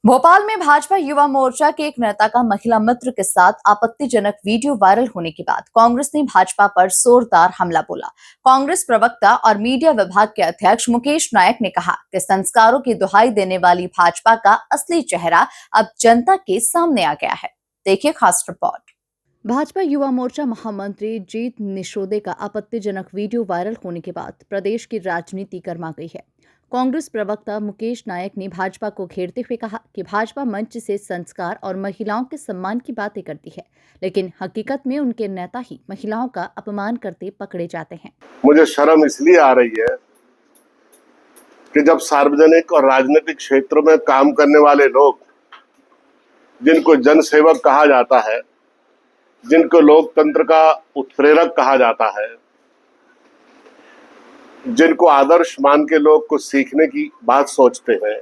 भोपाल में भाजपा युवा मोर्चा के एक नेता का महिला मित्र के साथ आपत्तिजनक वीडियो वायरल होने के बाद कांग्रेस ने भाजपा पर जोरदार हमला बोला। कांग्रेस प्रवक्ता और मीडिया विभाग के अध्यक्ष मुकेश नायक ने कहा कि संस्कारों की दुहाई देने वाली भाजपा का असली चेहरा अब जनता के सामने आ गया है। देखिए खास रिपोर्ट। भाजपा युवा मोर्चा महामंत्री जीत निशोदे का आपत्तिजनक वीडियो वायरल होने के बाद प्रदेश की राजनीति गर्मा गई है। कांग्रेस प्रवक्ता मुकेश नायक ने भाजपा को घेरते हुए कहा कि भाजपा मंच से संस्कार और महिलाओं के सम्मान की बातें करती है, लेकिन हकीकत में उनके नेता ही महिलाओं का अपमान करते पकड़े जाते हैं। मुझे शर्म इसलिए आ रही है कि जब सार्वजनिक और राजनीतिक क्षेत्रों में काम करने वाले लोग, जिनको जनसेवक कहा जाता है, जिनको लोकतंत्र का उत्प्रेरक कहा जाता है, जिनको आदर्श मान के लोग कुछ सीखने की बात सोचते हैं,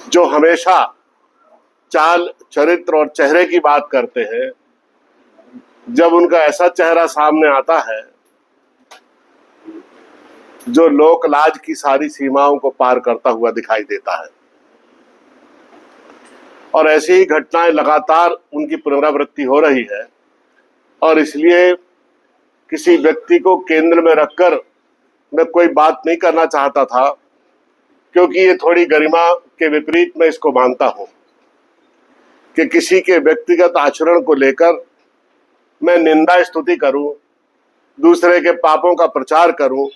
जो हमेशा चाल, चरित्र और चेहरे की बात करते हैं, जब उनका ऐसा चेहरा सामने आता है जो लोक लाज की सारी सीमाओं को पार करता हुआ दिखाई देता है, और ऐसी ही घटनाएं लगातार उनकी पुनरावृत्ति हो रही है। और इसलिए किसी व्यक्ति को केंद्र में रखकर मैं कोई बात नहीं करना चाहता था, क्योंकि ये थोड़ी गरिमा के विपरीत मैं इसको मानता हूं कि किसी के व्यक्तिगत आचरण को लेकर मैं निंदा स्तुति करूं, दूसरे के पापों का प्रचार करूं,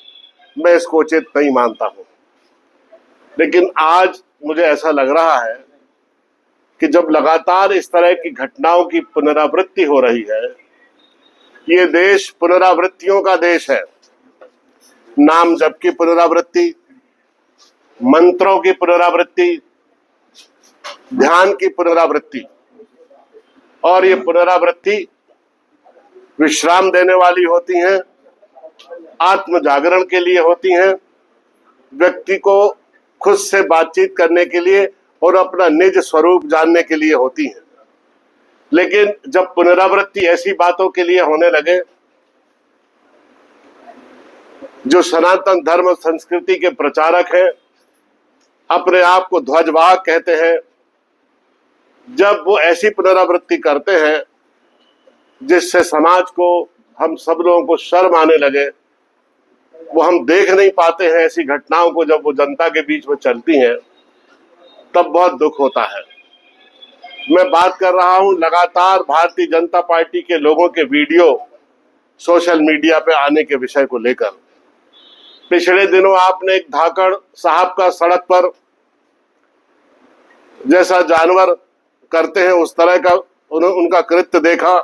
मैं इसको उचित नहीं मानता हूं। लेकिन आज मुझे ऐसा लग रहा है कि जब लगातार इस तरह की घटनाओं की पुनरावृत्ति हो रही है, ये देश पुनरावृत्तियों का देश है। नाम जप की पुनरावृत्ति, मंत्रों की पुनरावृत्ति, ध्यान की पुनरावृत्ति, और ये पुनरावृत्ति विश्राम देने वाली होती हैं, आत्म जागरण के लिए होती हैं, व्यक्ति को खुद से बातचीत करने के लिए और अपना निज स्वरूप जानने के लिए होती हैं। लेकिन जब पुनरावृत्ति ऐसी बातों के लिए होने लगे जो सनातन धर्म संस्कृति के प्रचारक हैं, अपने आप को ध्वजवाहक कहते हैं, जब वो ऐसी पुनरावृत्ति करते हैं जिससे समाज को, हम सब लोगों को शर्म आने लगे, वो हम देख नहीं पाते हैं ऐसी घटनाओं को, जब वो जनता के बीच में चलती हैं, तब बहुत दुख होता है। मैं बात कर रहा हूं लगातार भारतीय जनता पार्टी के लोगों के वीडियो सोशल मीडिया पे आने के विषय को लेकर। पिछले दिनों आपने एक धाकड़ साहब का सड़क पर जैसा जानवर करते हैं उस तरह का उनका कृत्य देखा।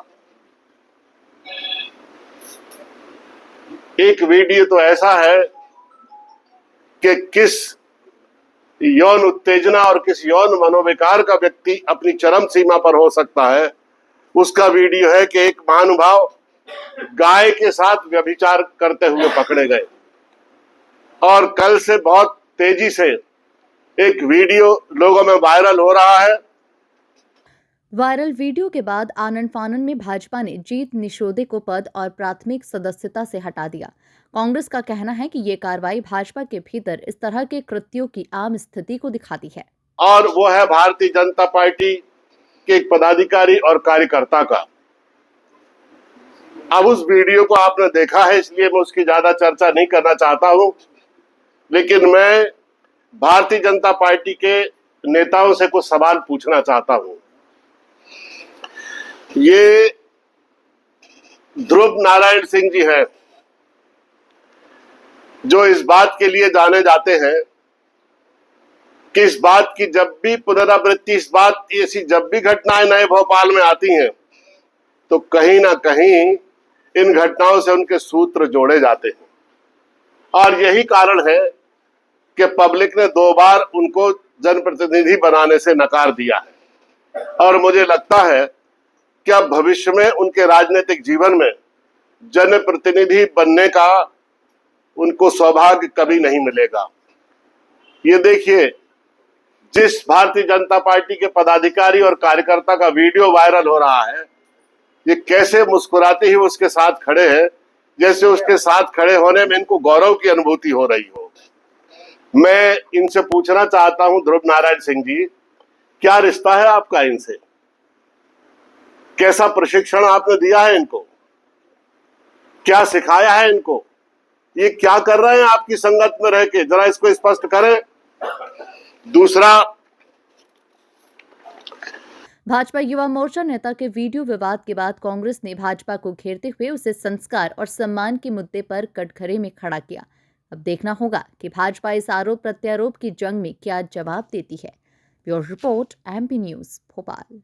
एक वीडियो तो ऐसा है कि किस यौन उत्तेजना और किस यौन मनोविकार का व्यक्ति अपनी चरम सीमा पर हो सकता है, उसका वीडियो है कि एक महानुभाव गाय के साथ व्यभिचार करते हुए पकड़े गए। और कल से बहुत तेजी से एक वीडियो लोगों में वायरल हो रहा है। वायरल वीडियो के बाद आनन फानन में भाजपा ने जीत निशोदे को पद और प्राथमिक सदस्यता से हटा दिया। कांग्रेस का कहना है कि ये कार्रवाई भाजपा के भीतर इस तरह के कृत्यों की आम स्थिति को दिखाती है, और वो है भारतीय जनता पार्टी के एक पदाधिकारी और कार्यकर्ता का। अब उस वीडियो को आपने देखा है, इसलिए मैं उसकी ज्यादा चर्चा नहीं करना चाहता हूं, लेकिन मैं भारतीय जनता पार्टी के नेताओं से कुछ सवाल पूछना चाहता हूं। ये ध्रुव नारायण सिंह जी हैं, जो इस बात के लिए जाने जाते हैं कि इस बात की जब भी पुनरावृत्ति, इस बात ऐसी जब भी घटनाएं नए भोपाल में आती हैं, तो कहीं ना कहीं इन घटनाओं से उनके सूत्र जोड़े जाते हैं। और यही कारण है कि पब्लिक ने 2 बार उनको जनप्रतिनिधि बनाने से नकार दिया है। और मुझे लगता है कि अब भविष्य में उनके राजनीतिक जीवन में जनप्रतिनिधि बनने का उनको सौभाग्य कभी नहीं मिलेगा। ये देखिए, जिस भारतीय जनता पार्टी के पदाधिकारी और कार्यकर्ता का वीडियो वायरल हो रहा है, ये कैसे मुस्कुराते ही उसके साथ खड़े हैं, जैसे उसके साथ खड़े होने में इनको गौरव की अनुभूति हो रही हो। मैं इनसे पूछना चाहता हूं, ध्रुव नारायण सिंह जी, क्या रिश्ता है आपका इनसे? कैसा प्रशिक्षण आपने दिया है इनको? क्या सिखाया है इनको? ये क्या कर रहे हैं आपकी संगत में रह के? जरा इसको स्पष्ट करें। दूसरा, भाजपा युवा मोर्चा नेता के वीडियो विवाद के बाद कांग्रेस ने भाजपा को घेरते हुए उसे संस्कार और सम्मान के मुद्दे पर कटघरे में खड़ा किया। अब देखना होगा कि भाजपा इस आरोप प्रत्यारोप की जंग में क्या जवाब देती है। Bureau report, MP news, Bhopal.